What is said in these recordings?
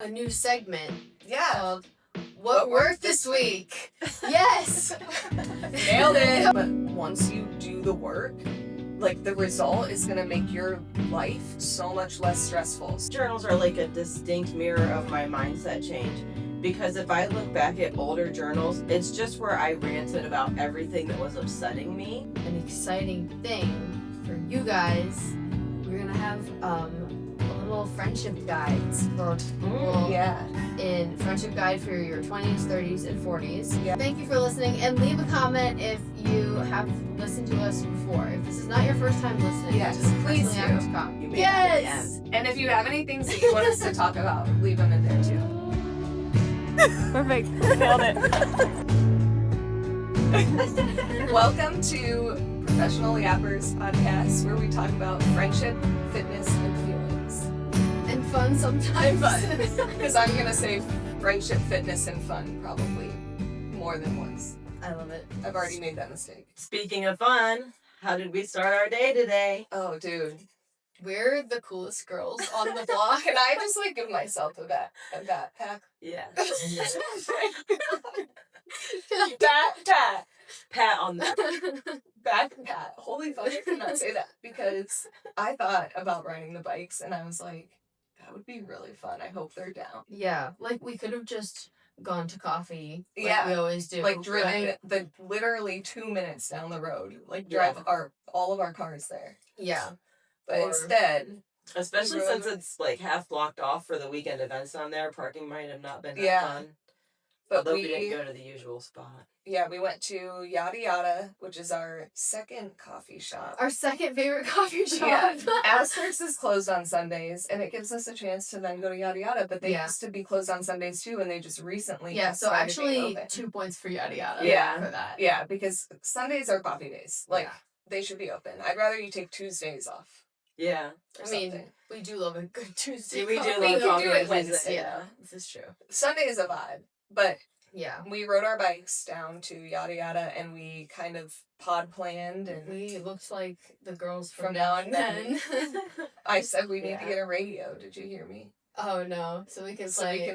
a new segment Yeah. called What Worked This Week. Yes! Nailed it! But once you do the work, like, the result is gonna make your life so much less stressful. Journals are like a distinct mirror of my mindset change. Because if I look back at older journals, it's just where I ranted about everything that was upsetting me. An exciting thing for you guys, we're gonna have a little friendship guides for Yeah. in friendship guide for your 20s, 30s, and 40s. Yeah. Thank you for listening, and leave a comment if you have listened to us before. If this is not your first time listening, Yes, just please press the do. average comment. You may Yes! And if you have any things that you want us to talk about, leave them in there too. Perfect. Nailed it. Welcome to Professional Yappers podcast, where we talk about friendship, fitness, and feelings. And fun sometimes. Because I'm gonna say friendship, fitness, and fun probably more than once. I love it. I've already made that mistake. Speaking of fun, how did we start our day today? Oh, dude. We're the coolest girls on the block. Can I just give myself a backpack? Yeah. Pat on that. Backpack. Holy fuck, I could not say that because I thought about riding the bikes and I was like, that would be really fun. I hope they're down. Yeah, we could have just gone to coffee. We Yeah. always do. Driven literally 2 minutes down the road. Drive all of our cars there. Yeah. But instead, Especially since it's half blocked off for the weekend events down there, parking might have not been that fun. But although we didn't go to the usual spot. Yeah, we went to Yada Yada, which is our second coffee shop. Our second favorite coffee shop. Yeah. Asterix is closed on Sundays, and it gives us a chance to then go to Yada Yada, but they used to be closed on Sundays too, and they just recently so actually 2 points for Yada Yada for that. Yeah, because Sundays are coffee days. They should be open. I'd rather you take Tuesdays off. Yeah. We do love a good Tuesday. We do We love do it Wednesday. Yeah, this is true. Sunday is a vibe, but yeah, we rode our bikes down to Yada Yada, and we kind of pod planned, and we looked like the girls from now and then. I said we need to get a radio. Did you hear me? Oh no! So we can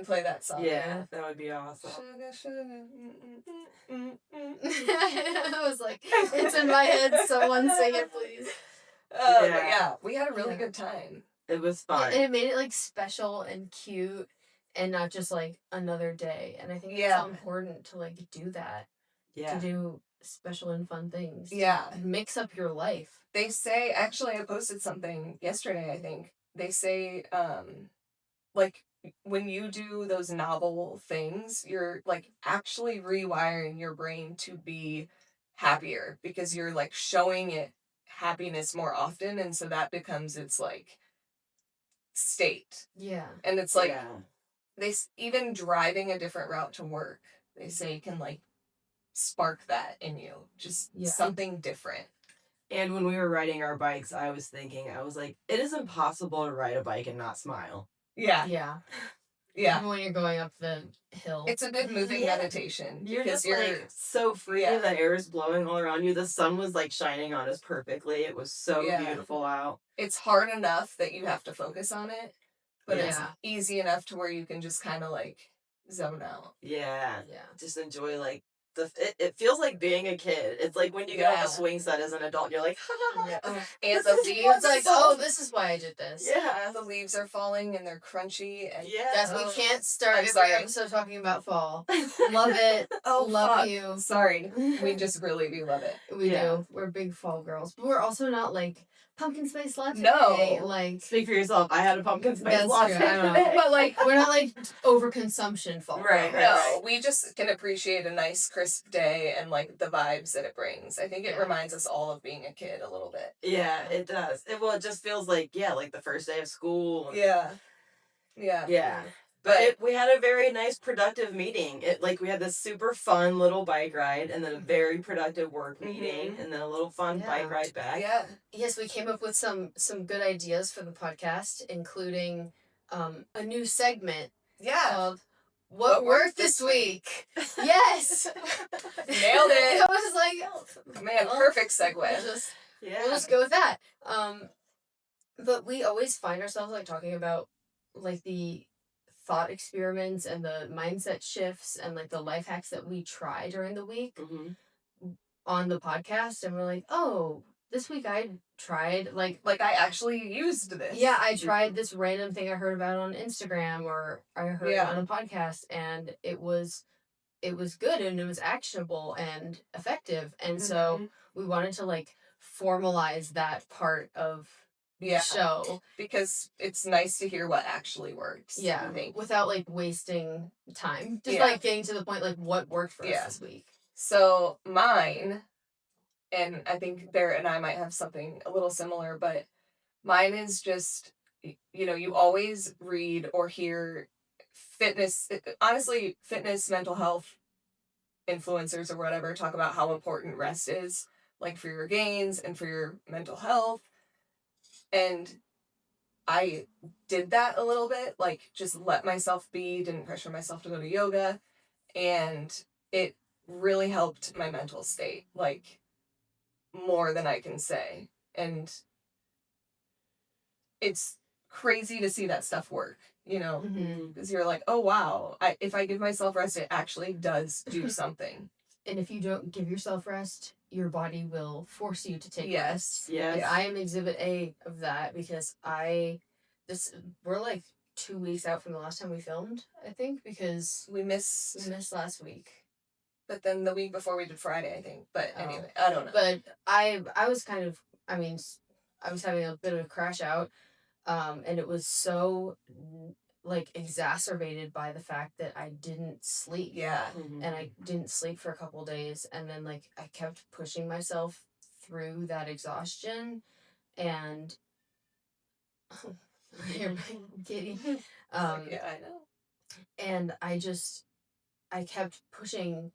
play that song. Yeah, that would be awesome. I was like, it's in my head. Someone sing it, please. But yeah, we had a really good time. It was fun. And it made it special and cute and not just another day. And I think it's so important to do that. Yeah. To do special and fun things. Yeah. Mix up your life. They say, actually I posted something yesterday, I think. They say, when you do those novel things, you're actually rewiring your brain to be happier because you're showing it happiness more often, and so that becomes its state. Yeah. And it's they even driving a different route to work, they say can spark that in you, just something different. And when we were riding our bikes, I was like, it is impossible to ride a bike and not smile. Yeah. Yeah. Yeah. Even when you're going up the hill. It's a good moving meditation. You're so free. The air is blowing all around you. The sun was shining on us perfectly. It was so beautiful out. It's hard enough that you have to focus on it, but it's easy enough to where you can just kind of zone out. Yeah. Yeah. Just enjoy it feels like being a kid. It's when you get on a swing set as an adult, you're like, and the leaves this is why I did this. Yeah, the leaves are falling and they're crunchy. And guys, we can't start every episode talking about fall. Love it. Love you. Sorry, we just really do love it. We do. We're big fall girls, but we're also not pumpkin spice latte. No, speak for yourself. I had a pumpkin spice latte, but we're not overconsumption fall. Right. No, we just can appreciate a nice crisp day and the vibes that it brings. I think it reminds us all of being a kid a little bit. Yeah, it does. It just feels like the first day of school. Yeah. But we had a very nice, productive meeting. We had this super fun little bike ride, and then a very productive work meeting, and then a little fun bike ride back. Yeah. Yes, we came up with some good ideas for the podcast, including a new segment called What Worked This Week. Yes! Nailed it! I was man, perfect segue. We'll just go with that. But we always find ourselves talking about the thought experiments and the mindset shifts and like the life hacks that we try during the week on the podcast, and we're like, oh, this week I tried like I actually used this. Yeah, I tried this random thing I heard about on Instagram, or I heard it on a podcast, and it was good and it was actionable and effective, and so we wanted to like formalize that part of the show, because it's nice to hear what actually works. Yeah, without like wasting time, just like getting to the point like what worked for us this week. So mine, and I think Barrett and I might have something a little similar, but mine is just, you know, you always read or hear fitness, mental health influencers or whatever talk about how important rest is, like for your gains and for your mental health. And I did that a little bit, like just let myself be, didn't pressure myself to go to yoga, and it really helped my mental state, like more than I can say. And it's crazy to see that stuff work, you know, because you're like, oh wow, if I give myself rest, it actually does do something. And if you don't give yourself rest, your body will force you to take rest. Yes. Like, I am exhibit A of that, because we're like 2 weeks out from the last time we filmed, I think, because we missed last week. But then the week before we did Friday, I think. But anyway, I don't know. But I was kind of, I was having a bit of a crash out, and it was so like exacerbated by the fact that I didn't sleep. Yeah. And I didn't sleep for a couple of days, and then like I kept pushing myself through that exhaustion, and you're giddy. Yeah, I know. And I kept pushing,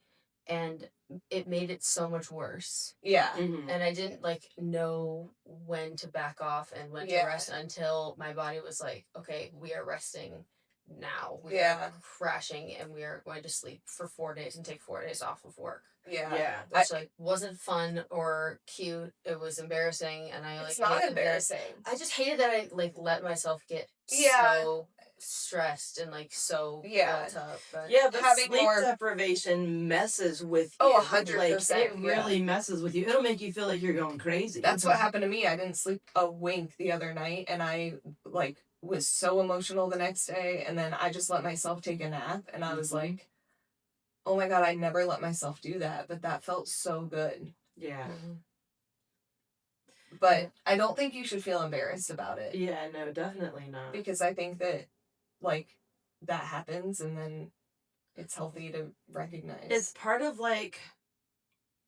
and it made it so much worse. Yeah. And I didn't like know when to back off and when to rest until my body was like, okay, we are resting now. We are crashing, and we are going to sleep for 4 days and take 4 days off of work. Yeah. Which like wasn't fun or cute. It was embarrassing, and I like it's not embarrassing. I just hated that I like let myself get so stressed and like so built up. But but sleep deprivation messes with you. 100%. Like, it really messes with you. It'll make you feel like you're going crazy. That's what happened to me. I didn't sleep a wink the other night, and I like was so emotional the next day, and then I just let myself take a nap, and I was like, oh my god, I never let myself do that, but that felt so good. Yeah. But I don't think you should feel embarrassed about it. Yeah, no, definitely not. Because I think that, like, that happens, and then it's healthy to recognize. It's part of, like,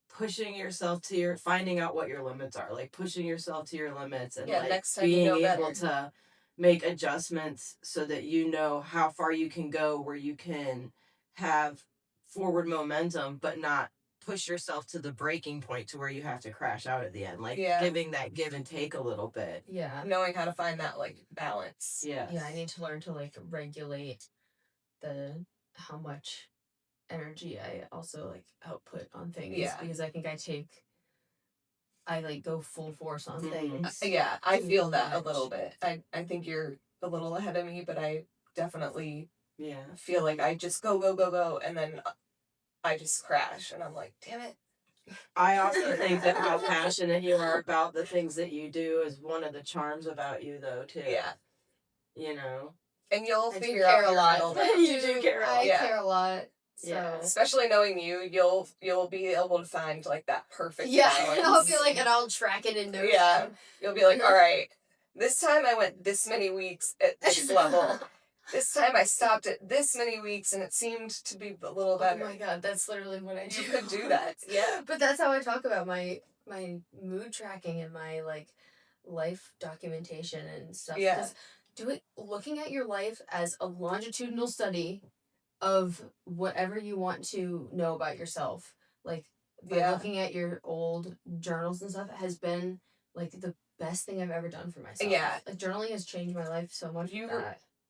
pushing yourself to finding out what your limits are. Like, pushing yourself to your limits and, like, next time being you know able to make adjustments so that you know how far you can go, where you can have forward momentum, but not push yourself to the breaking point to where you have to crash out at the end. Like, giving that give and take a little bit. Yeah. Knowing how to find that, like, balance. Yeah. Yeah, I need to learn to, like, regulate how much energy I also, like, output on things. Yeah. Because I think I like, go full force on things. Yeah, I feel that a little bit. I think you're a little ahead of me, but I definitely feel like I just go, and then I just crash, and I'm like, damn it. I also think that how passionate you are about the things that you do is one of the charms about you, though, too. Yeah. You know? And you'll figure out a lot. You do care a lot. I care a lot. So. Yeah. Especially knowing you'll be able to find, like, that perfect balance. I'll feel like, and I'll track it in Notion. Yeah. You'll be like, all right, this time I went this many weeks at this level. This time I stopped at this many weeks, and it seemed to be a little better. Oh my god, that's literally what I do. You could do that. Yeah. But that's how I talk about my mood tracking and my, like, life documentation and stuff. Yeah. Looking at your life as a longitudinal study of whatever you want to know about yourself. Like, looking at your old journals and stuff has been, like, the best thing I've ever done for myself. Yeah. Like, journaling has changed my life so much.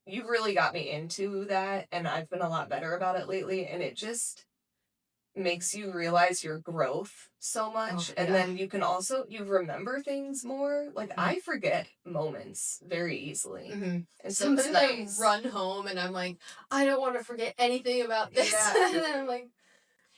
You've really got me into that, and I've been a lot better about it lately, and it just, makes you realize your growth so much. And then you can also, you remember things more. Like, I forget moments very easily. And so sometimes nice. I run home and I'm like, I don't want to forget anything about this. And then I'm like,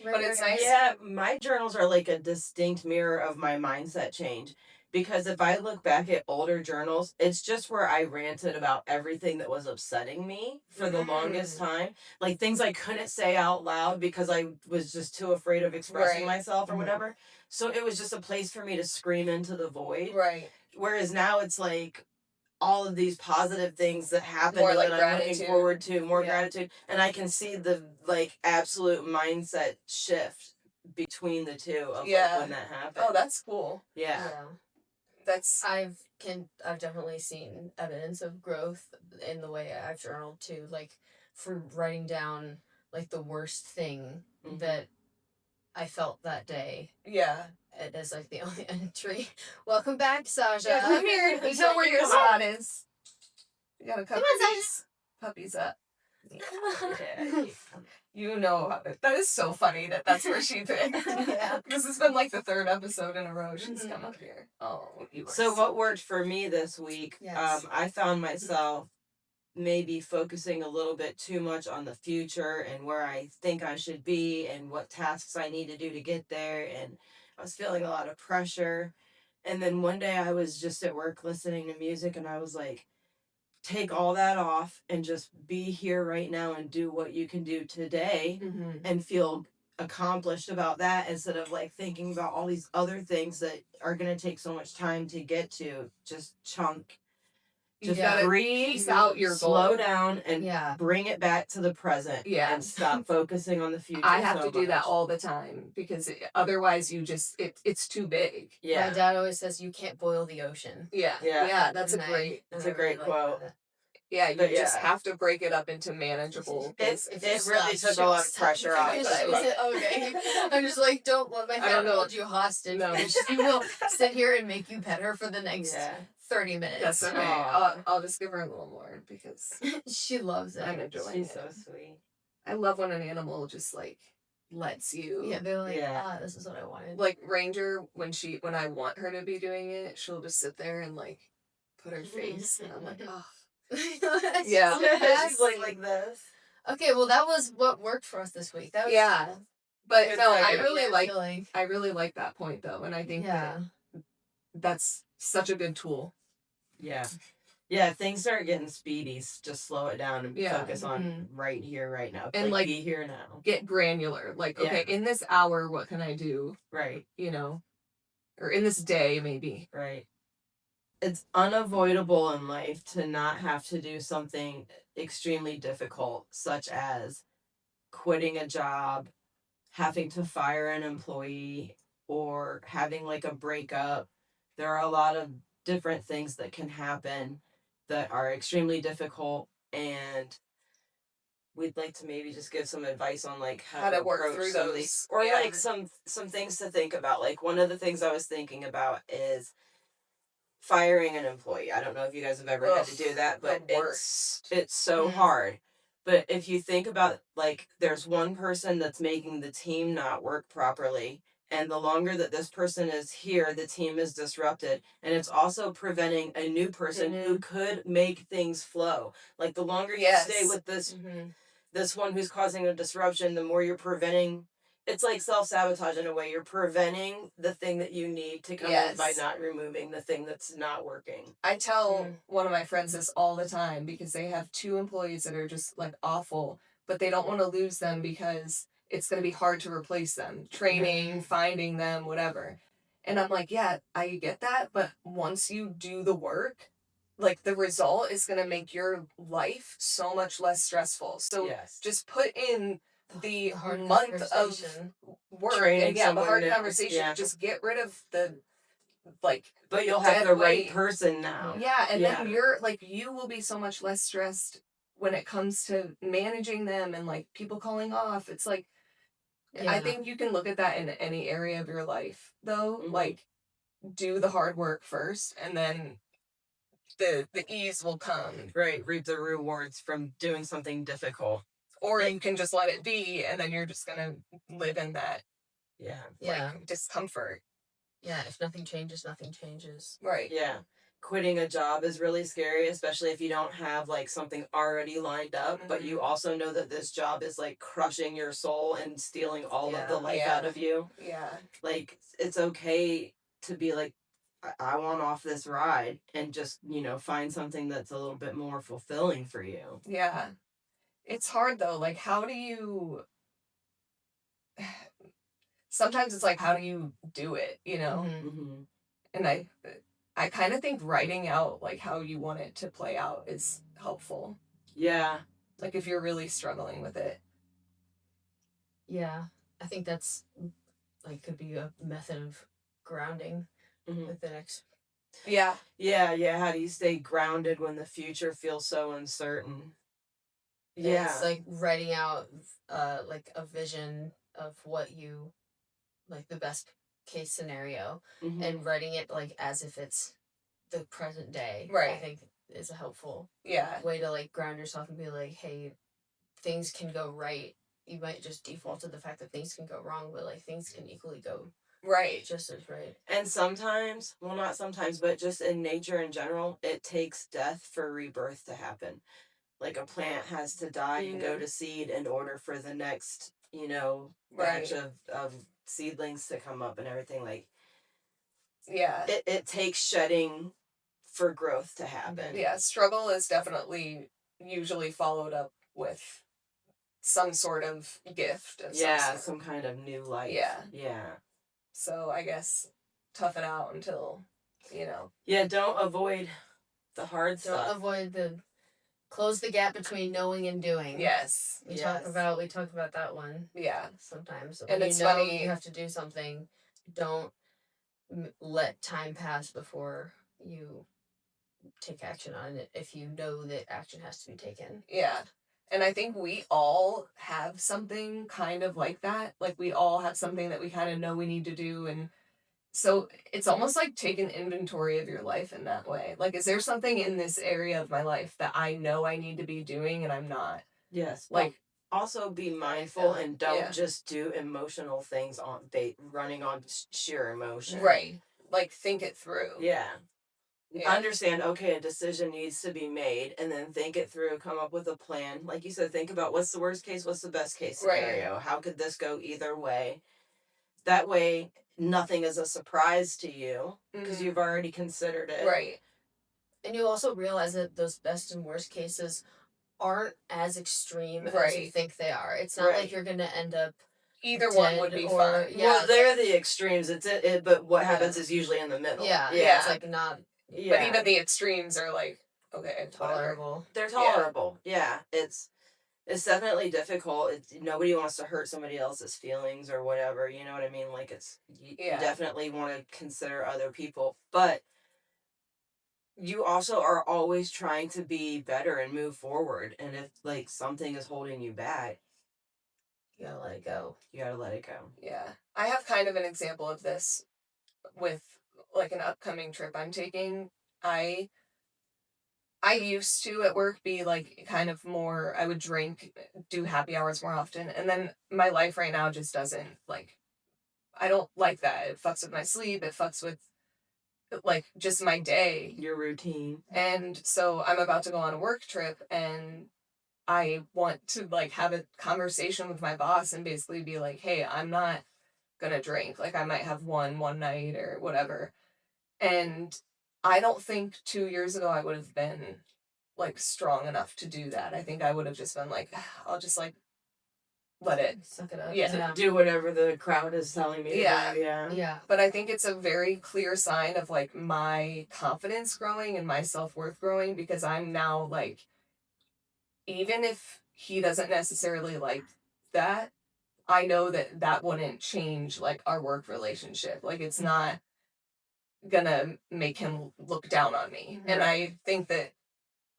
but it's nice. Yeah, my journals are like a distinct mirror of my mindset change. Because if I look back at older journals, it's just where I ranted about everything that was upsetting me for the longest time. Like things I couldn't say out loud because I was just too afraid of expressing myself or whatever. So it was just a place for me to scream into the void. Right. Whereas now it's like all of these positive things that happen More and like that I'm looking forward to, more gratitude. And I can see the like absolute mindset shift between the two of like, when that happened. Oh, that's cool. Yeah. That's I've definitely seen evidence of growth in the way I've journaled too, like for writing down like the worst thing that I felt that day. Yeah. It is like the only entry. Welcome back, Sasha. Yeah, come here. You know where your spot is. You gotta cover these puppies up. Yeah. You know, that is so funny that that's where she picked. This has been like the 3rd episode in a row she's come up here. Oh, you are so what worked for me this week, I found myself maybe focusing a little bit too much on the future and where I think I should be and what tasks I need to do to get there. And I was feeling a lot of pressure. And then one day I was just at work listening to music and I was like, take all that off and just be here right now and do what you can do today and feel accomplished about that instead of like thinking about all these other things that are going to take so much time to get to. Just chunk. Just breathe, piece out your slow goal. down, and bring it back to the present. Yeah. And stop focusing on the future. I have to do that all the time because otherwise you just it's too big. Yeah. My dad always says you can't boil the ocean. Yeah. That's a great quote. Yeah, you just have to break it up into manageable. It really took a lot of pressure off. Okay. I'm just like, don't let my family hold you hostage. No. She will sit here and make you better for the next 30 minutes. That's okay. I'll just give her a little more because she loves it. I'm enjoying She's it. so sweet. I love when an animal just like lets you. Yeah, they're like, this is what I wanted. Like Ranger, when I want her to be doing it, she'll just sit there and like put her face, and I'm like, oh. Yeah, she's like this. Okay, well that was what worked for us this week. That was but no, I really like that point though, and I think that's such a good tool. Yeah, things start getting speedy. Just slow it down and focus on right here, right now. And like be here now. Get granular. Like, okay, in this hour, what can I do? Right. You know, or in this day, maybe. Right. It's unavoidable in life to not have to do something extremely difficult, such as quitting a job, having to fire an employee, or having like a breakup. There are a lot of different things that can happen that are extremely difficult, and we'd like to maybe just give some advice on like how to work through those, or like some things to think about. Like one of the things I was thinking about is firing an employee. I don't know if you guys have ever had to do that, but it's so hard. But if you think about like there's one person that's making the team not work properly, and the longer that this person is here, the team is disrupted, and it's also preventing a new person who could make things flow. Like the longer you stay with this one who's causing a disruption, the more you're preventing. It's like self-sabotage in a way. You're preventing the thing that you need to come in by not removing the thing that's not working. I tell one of my friends this all the time because they have 2 employees that are just like awful, but they don't want to lose them because it's going to be hard to replace them. Training, finding them, whatever. And I'm like, yeah, I get that, but once you do the work, like the result is going to make your life so much less stressful. So just put in the month of work and the hard conversation. Just get rid of the but you'll have the right person now. And then you're like, you will be so much less stressed when it comes to managing them and like people calling off. It's like I think you can look at that in any area of your life though. Like do the hard work first and then the ease will come. Right, reap the rewards from doing something difficult. Or you can just let it be, and then you're just gonna live in that discomfort. Yeah, if nothing changes, nothing changes. Right. Yeah. Quitting a job is really scary, especially if you don't have like something already lined up, but you also know that this job is like crushing your soul and stealing all of the life out of you. Yeah. Like, it's okay to be like, I want off this ride and just, find something that's a little bit more fulfilling for you. Yeah. It's hard though. Like, how do you. Sometimes it's like, how do you do it, And I kind of think writing out like how you want it to play out is helpful. Yeah. Like if you're really struggling with it. Yeah. I think that's like could be a method of grounding with the next. Yeah. Yeah. How do you stay grounded when the future feels so uncertain? Yeah. It's like writing out like a vision of what you like the best case scenario and writing it like as if it's the present day. Right. I think is a helpful way to like ground yourself and be like, hey, things can go right. You might just default to the fact that things can go wrong, but like things can equally go right, just as right. And sometimes, well, not sometimes, but just in nature in general, it takes death for rebirth to happen. Like a plant has to die and go to seed in order for the next, batch of seedlings to come up and everything. Like, it takes shedding for growth to happen. Yeah, struggle is definitely usually followed up with some sort of gift of some kind of new life. Yeah. So I guess tough it out until, Yeah, don't avoid the hard stuff. Don't avoid the close the gap between knowing and doing. Yes. We talk about that one. Yeah. Sometimes. And when it's you know funny. You have to do something. Don't let time pass before you take action on it if you know that action has to be taken. Yeah. And I think we all have something kind of like that. Like we all have something that we kind of know we need to do. And so it's almost like taking inventory of your life in that way. Like, is there something in this area of my life that I know I need to be doing and I'm not? Yes. Like, also be mindful and don't just do emotional things running on sheer emotion. Right. Like, think it through. Yeah. Understand, okay, a decision needs to be made, and then think it through, come up with a plan. Like you said, think about what's the worst case, what's the best case scenario, how could this go either way. That way, nothing is a surprise to you, because you've already considered it. Right. And you also realize that those best and worst cases aren't as extreme as you think they are. It's not like you're going to end up either one would be fine. Yeah, well, they're the extremes. But what happens is usually in the middle. Yeah. It's like not... Yeah. But even the extremes are like, okay, tolerable. They're tolerable. Yeah. It's definitely difficult. Nobody wants to hurt somebody else's feelings or whatever. You know what I mean? Like you definitely want to consider other people, but you also are always trying to be better and move forward. And if like something is holding you back, you gotta let it go. Yeah. I have kind of an example of this with like an upcoming trip I'm taking. I used to at work be like kind of more, I would drink, do happy hours more often. And then my life right now just doesn't like, I don't like that. It fucks with my sleep. It fucks with like just my day. Your routine. And so I'm about to go on a work trip and I want to like have a conversation with my boss and basically be like, hey, I'm not gonna drink. Like I might have one night or whatever. And I don't think 2 years ago I would have been like strong enough to do that. I think I would have just been like, I'll just like let it suck it up. Yeah. Do whatever the crowd is telling me to do. Yeah. But I think it's a very clear sign of like my confidence growing and my self-worth growing, because I'm now like, even if he doesn't necessarily like that, I know that wouldn't change like our work relationship. Like it's not gonna make him look down on me. And I think that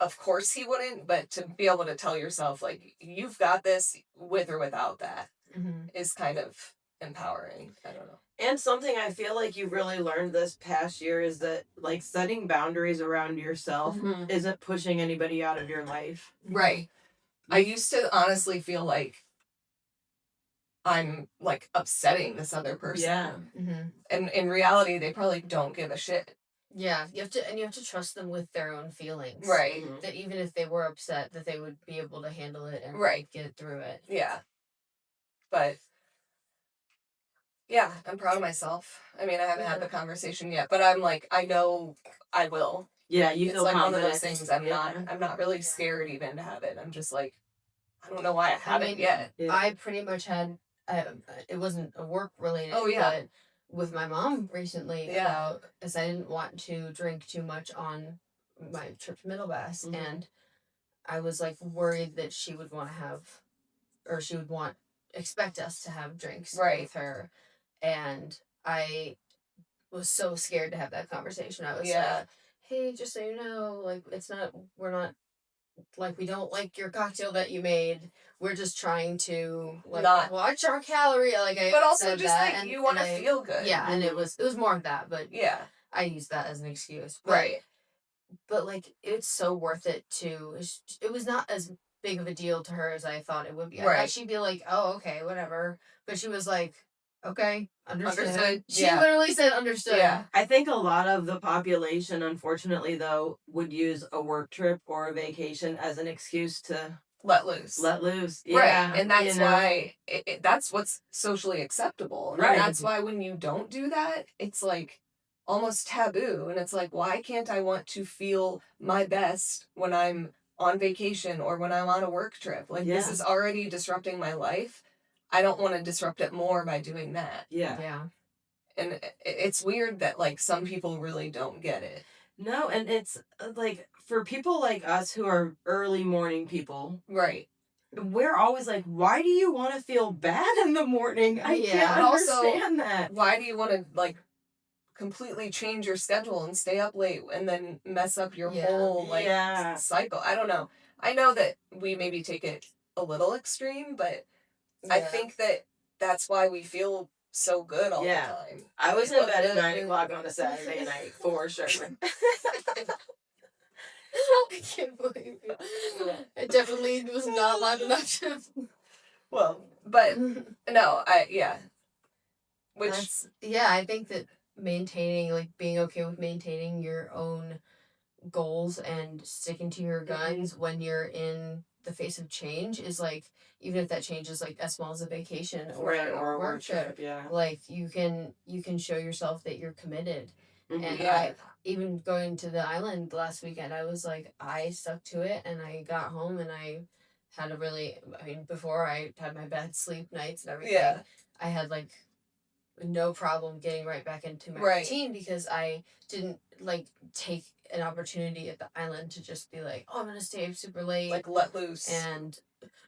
of course he wouldn't, but to be able to tell yourself like you've got this with or without that is kind of empowering. I don't know. And something I feel like you really learned this past year is that like setting boundaries around yourself isn't pushing anybody out of your life. Right. I used to honestly feel like I'm like upsetting this other person. Yeah. Mm-hmm. And in reality, they probably don't give a shit. Yeah, you have to trust them with their own feelings. Right. Mhm. That even if they were upset, that they would be able to handle it and Right. get through it. Yeah. But yeah, I'm proud of myself. I mean, I haven't had the conversation yet, but I'm like, I know I will. Yeah, you It's feel like confident. one of those things. I'm not really scared even to have it. I'm just like, I don't know why I haven't yet. Yeah. I pretty much had. It wasn't a work related. Oh, yeah. But with my mom recently, as I didn't want to drink too much on my trip to Middle Bass, and I was like worried that she would want to have, or she would expect us to have drinks with her, and I was so scared to have that conversation. I was like, hey, just so you know, like, we're not, like, we don't like your cocktail that you made. We're just trying to, like, not watch our calorie. Like, I but also said just that, like, you want to feel good. Yeah, and it was more of that, but yeah, I used that as an excuse. But, right. But, like, it's so worth it to, it was not as big of a deal to her as I thought it would be. I thought she'd be like, oh, okay, whatever. But she was like, okay, understood. She literally said understood. Yeah. I think a lot of the population, unfortunately, though, would use a work trip or a vacation as an excuse to let loose. Yeah. Right. And that's why that's what's socially acceptable. Right. And that's why when you don't do that, it's like almost taboo. And it's like, why can't I want to feel my best when I'm on vacation or when I'm on a work trip? Like, this is already disrupting my life. I don't want to disrupt it more by doing that. Yeah. Yeah. And it's weird that, like, some people really don't get it. No, and it's like, for people like us who are early morning people. Right. We're always like, why do you want to feel bad in the morning? I can't understand that. Why do you want to, like, completely change your schedule and stay up late and then mess up your whole, like, cycle? I don't know. I know that we maybe take it a little extreme, but I think that that's why we feel so good all the time. I was in bed at 9 o'clock on a Saturday night, for sure. I can't believe it. It definitely was not loud enough to... Well, but, no, Which... I think that maintaining, like, being okay with maintaining your own goals and sticking to your guns when you're in the face of change is, like, even if that change is, like, as small as a vacation or a work trip, like, you can show yourself that you're committed. And even going to the island last weekend, I was like, I stuck to it, and I got home and I had before I had my bad sleep nights and everything, I had, like, no problem getting right back into my routine because I didn't, like, take an opportunity at the island to just be like, oh, I'm gonna stay super late, like, let loose. And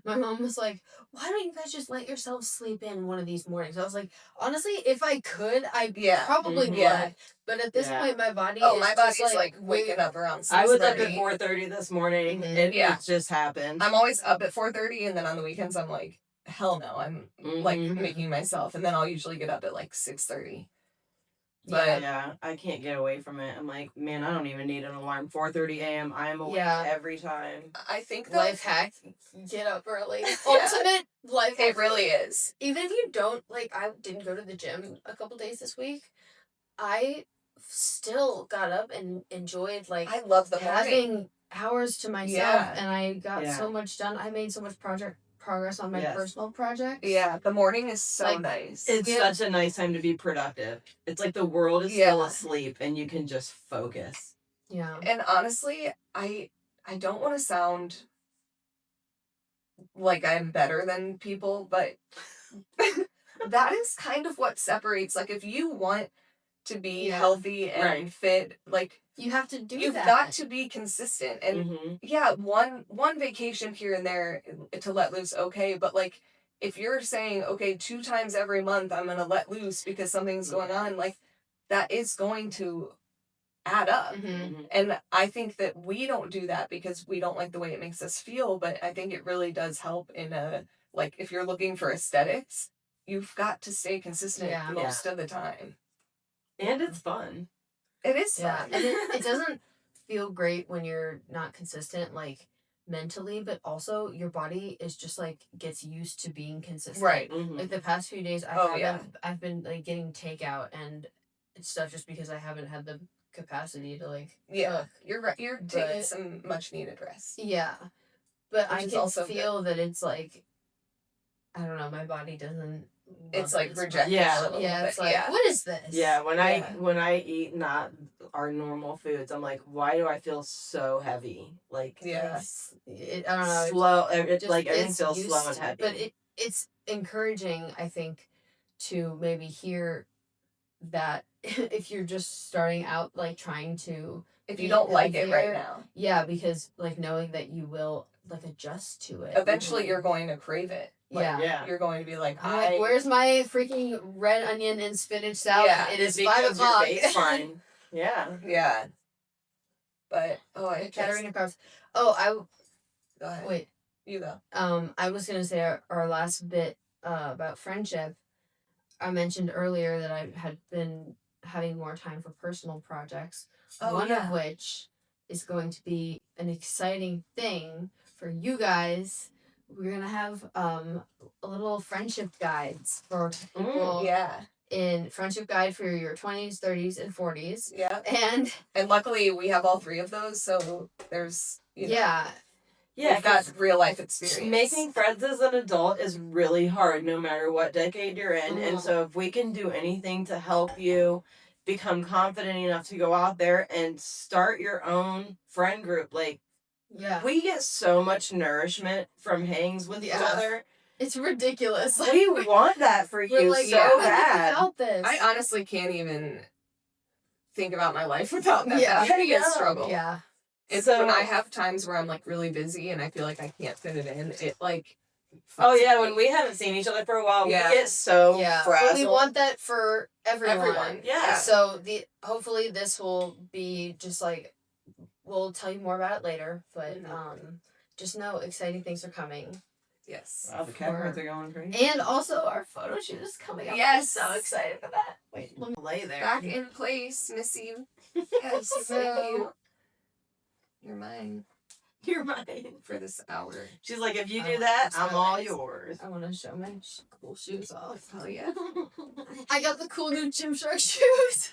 my mom was like, why don't you guys just let yourselves sleep in one of these mornings? I was like, honestly, if I could, I probably would. But at this point, my body is like waking up around 6:30. I was up at 4:30 this morning. It just happened. I'm always up at 4:30, and then on the weekends I'm like, hell no, I'm like making myself, and then I'll usually get up at like 6:30. But I can't get away from it. I'm like, man, I don't even need an alarm. 4:30 a.m. I am awake every time. I think life hack, get up early. Ultimate life hack. It really is. Even if you don't, like, I didn't go to the gym a couple days this week, I still got up and enjoyed, like, I love the having morning. Hours to myself, and I got so much done. I made so much progress on my personal projects. Yeah, the morning is so, like, nice. It's such a nice time to be productive. It's like the world is still asleep and you can just focus. Yeah. And honestly, I don't want to sound like I'm better than people, but that is kind of what separates, like, if you want to be healthy and fit, like, you have to do you've that. got to be consistent. And one vacation here and there to let loose, okay, but, like, if you're saying, okay, 2 times every month I'm gonna let loose because something's going on, like, that is going to add up. And I think that we don't do that because we don't like the way it makes us feel, but I think it really does help in like, if you're looking for aesthetics, you've got to stay consistent most of the time. And it's fun. It is fun. And it doesn't feel great when you're not consistent. Like, mentally, but also your body is just like gets used to being consistent. Right. Like the past few days I've been like getting takeout and stuff just because I haven't had the capacity to like cook. You're taking some much needed rest. Yeah. But Which I is can also feel that it's like, I don't know, my body doesn't It's love like it as rejected much. a little bit. It's like, what is this? Yeah, when I eat not our normal foods, I'm like, why do I feel so heavy? Like, I don't know. Slow. Like everything it's feels used slow and to- heavy. But it's encouraging, I think, to maybe hear that if you're just starting out, like trying to, if you don't like it right now, yeah, because like knowing that you will like adjust to it. eventually you're going to crave it. Like, you're going to be like, I'm like, where's my freaking red onion and spinach salad? Yeah, it is 5 o'clock. Baseline. Yeah. But Katarina Krause. go ahead. Wait. You go. I was gonna say our last bit about friendship. I mentioned earlier that I had been having more time for personal projects. One of which is going to be an exciting thing for you guys. We're gonna have a little friendship guides for people. In friendship guide for your 20s, 30s, and 40s. Yeah. And luckily we have all 3 of those, so there's we've got real life experience. Making friends as an adult is really hard no matter what decade you're in. And so if we can do anything to help you become confident enough to go out there and start your own friend group, like we get so much nourishment from hangs with each other. It's ridiculous. We want that for you like, so bad. Without this. I honestly can't even think about my life without that. That's a struggle. Yeah. It's when I have times where I'm like really busy and I feel like I can't fit it in. It like when we haven't seen each other for a while, we get so frazzled. We want that for everyone. Yeah. So hopefully this will be just like, we'll tell you more about it later, but just know exciting things are coming. Yes. Wow, the cat cards are going crazy. And also our photo shoot is coming up. Yes. I'm so excited for that. Wait, let me lay there. Back in place, Missy. Yes, thank you. You're mine. You're mine. For this hour. She's like, if you do that, I'm all yours. I want to show my cool shoes off. Oh, yeah. I got the cool new Gymshark shoes.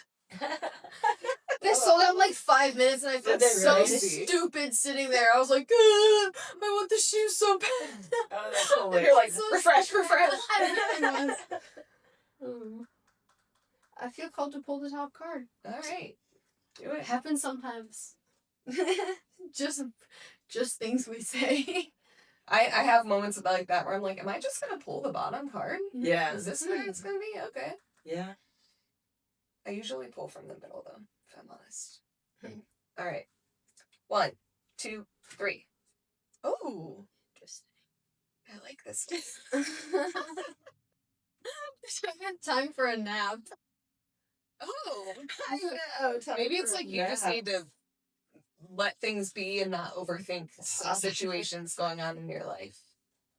They sold out in like 5 minutes and I felt so stupid sitting there. I was like, I want the shoes so bad. Oh, that's hilarious. You're like, refresh. I feel called to pull the top card. All right. Do it. It happens sometimes. just things we say. I have moments like that where I'm like, am I just going to pull the bottom card? Yeah. Is this where it's going to be? Okay. Yeah. I usually pull from the middle, though, if I'm honest. All right. 1, 2, 3. Oh. Interesting. I like this one. I had time for a nap. Oh. I know. Maybe it's like you just need to let things be and not overthink situations going on in your life.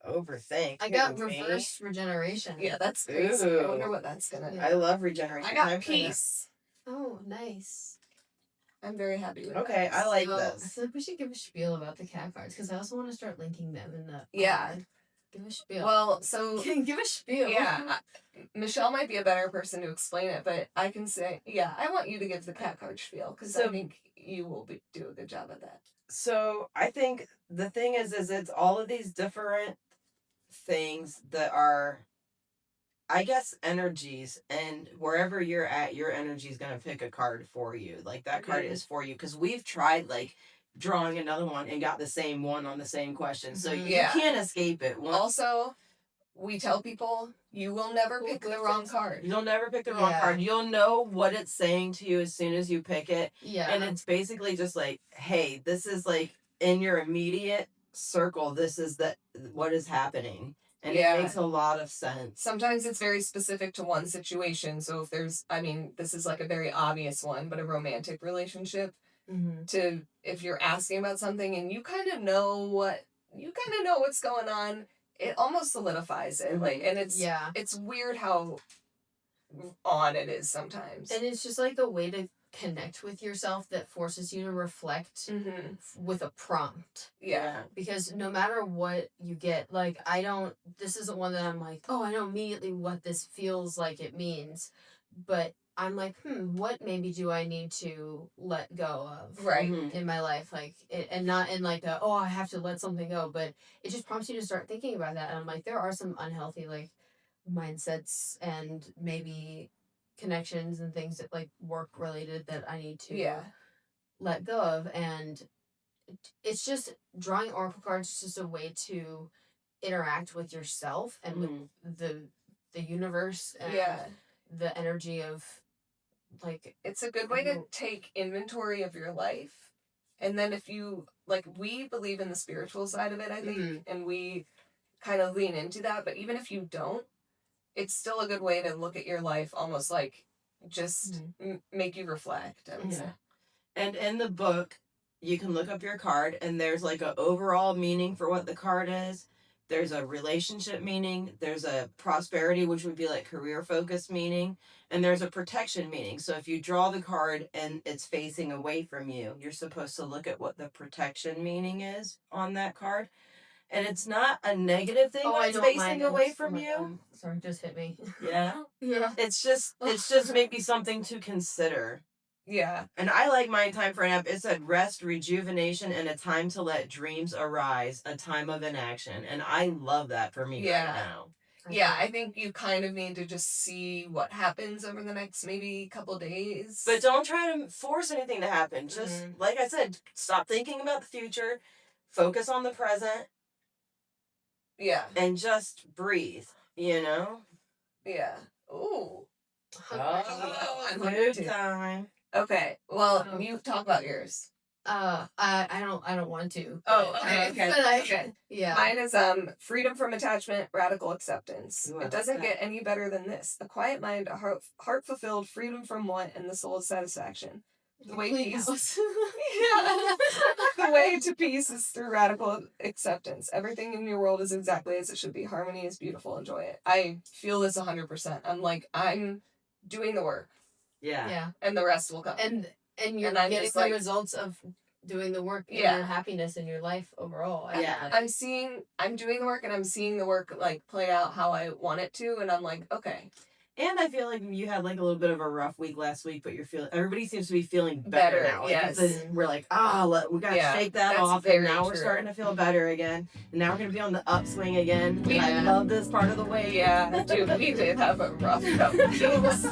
Overthink. I got reverse regeneration. Yeah, that's crazy. I wonder what that's gonna. I love regeneration. I got peace. Oh, nice. I'm very happy with Okay, that. I like I this. feel like we should give a spiel about the cat cards because I also want to start linking them in the. Yeah. Give a spiel. Well, so give a spiel. Yeah, Michelle might be a better person to explain it, but I can say, I want you to give the cat card spiel because I think you will do a good job at that. So I think the thing is it's all of these different things that are, I guess, energies, and wherever you're at, your energy is going to pick a card for you. Like that card is for you because we've tried like drawing another one and got the same one on the same question. So you can't escape it. Also, we tell people you will never pick the wrong card. You'll never pick the wrong card. You'll know what it's saying to you as soon as you pick it. Yeah. And it's basically just like, hey, this is like in your immediate circle. This is what is happening. And it makes a lot of sense. Sometimes it's very specific to one situation. So if there's, this is like a very obvious one, but a romantic relationship. Mm-hmm. If you're asking about something and you kind of know what's going on, it almost solidifies it. Like, and it's weird how on it is sometimes. And it's just like the way to connect with yourself that forces you to reflect with a prompt. Yeah. Because no matter what you get, like, this isn't one that I'm like, oh, I know immediately what this feels like it means. But I'm like, what maybe do I need to let go of in my life? Like, and not in like I have to let something go, but it just prompts you to start thinking about that. And I'm like, there are some unhealthy, like, mindsets and maybe connections and things that, like, work related that I need to let go of. And it's just drawing oracle cards is just a way to interact with yourself and with the universe and the energy of, like, it's a good way to take inventory of your life. And then if you, like, we believe in the spiritual side of it, I think, and we kind of lean into that, but even if you don't, it's still a good way to look at your life, almost like just make you reflect, I would say. And in the book, you can look up your card, and there's like an overall meaning for what the card is. There's a relationship meaning. There's a prosperity, which would be like career focused meaning. And there's a protection meaning. So if you draw the card and it's facing away from you, you're supposed to look at what the protection meaning is on that card. And it's not a negative thing when it's facing away from you. Sorry, just hit me. Yeah. Yeah. It's just maybe something to consider. Yeah. And I like my time frame app. It said rest, rejuvenation, and a time to let dreams arise, a time of inaction. And I love that for me right now. Yeah, I think you kind of need to just see what happens over the next maybe couple days. But don't try to force anything to happen. Just, like I said, stop thinking about the future. Focus on the present. Yeah. And just breathe, you know? Yeah. Ooh. Food time. Okay. Well, you talk about yours. I don't want to. Oh, okay. Okay. Yeah. Mine is freedom from attachment, radical acceptance. Ooh, it doesn't get any better than this. A quiet mind, a heart fulfilled, freedom from want, and the soul's satisfaction. The way peace. The way to peace is through radical acceptance. Everything in your world is exactly as it should be. Harmony is beautiful. Enjoy it. I feel this 100%. I'm doing the work. Yeah. And the rest will come. And you're getting the results of doing the work and your happiness in your life overall. I'm doing the work and I'm seeing the work, like, play out how I want it to, and I'm like, okay. And I feel like you had like a little bit of a rough week last week, but everybody seems to be feeling better now. Like, yes. We're like, we got to shake that off, and now we're starting to feel better again. And now we're going to be on the upswing again. I love this part of the way. Yeah, dude, we did have a rough couple days.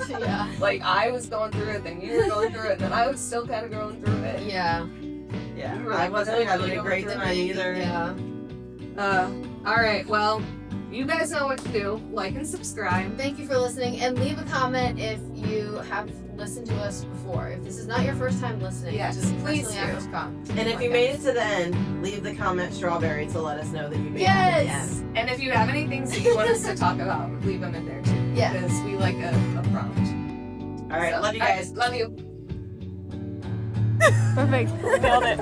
Like, I was going through it, then you were going through it, and then I was still kind of going through it. Yeah. Yeah, I wasn't having a great time either. Yeah. Alright, well, you guys know what to do. Like and subscribe. Thank you for listening, and leave a comment if you have listened to us before. If this is not your first time listening, just please do. And if you made it to the end, leave the comment strawberry to let us know that you made it to the end. And if you have any things that you want us to talk about, leave them in there too. Yeah. Because we like a prompt. Alright, love you guys. Love you. Perfect. Nailed it.